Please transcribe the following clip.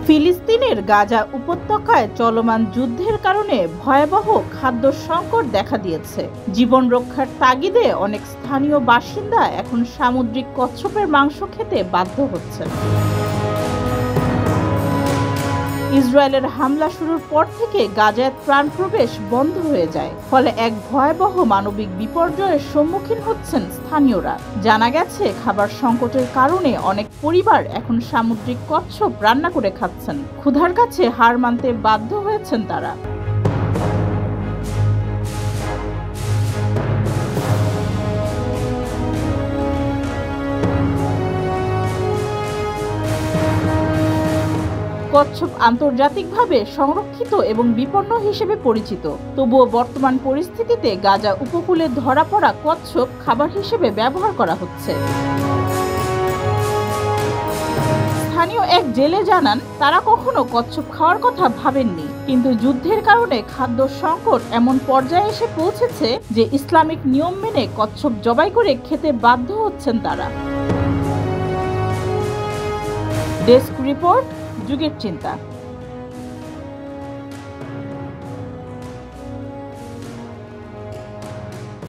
ফিলিস্তিনের গাজা উপত্যকায় চলমান যুদ্ধের কারণে ভয়াবহ খাদ্য সংকট দেখা দিয়েছে। জীবন রক্ষার তাগিদে অনেক স্থানীয় বাসিন্দা এখন সামুদ্রিক কচ্ছপের মাংস খেতে বাধ্য হচ্ছেন। ইসরায়েলের হামলা শুরুর পর থেকে গাজায় ত্রাণ প্রবেশ বন্ধ হয়ে যায়, ফলে এক ভয়াবহ মানবিক বিপর্যয়ের সম্মুখীন হচ্ছেন স্থানীয়রা। জানা গেছে, খাবার সংকটের কারণে অনেক পরিবার এখন সামুদ্রিক কচ্ছপ রান্না করে খাচ্ছেন। ক্ষুধার কাছে হার মানতে বাধ্য হয়েছেন তারা। কচ্ছপ আন্তর্জাতিকভাবে সংরক্ষিত এবং বিপন্ন হিসেবে পরিচিত। তবুও বর্তমান পরিস্থিতিতে গাজা উপকূলে ধরা পড়া কচ্ছপ খাবার হিসেবে ব্যবহার করা হচ্ছে। স্থানীয় এক জেলে জানান, তারা কখনো কচ্ছপ খাওয়ার কথা ভাবেননি, কিন্তু যুদ্ধের কারণে খাদ্য সংকট এমন পর্যায়ে এসে পৌঁছেছে যে ইসলামিক নিয়ম মেনে কচ্ছপ জবাই করে খেতে বাধ্য হচ্ছেন তারা। ডেস্ক রিপোর্ট, যুগের চিন্তা।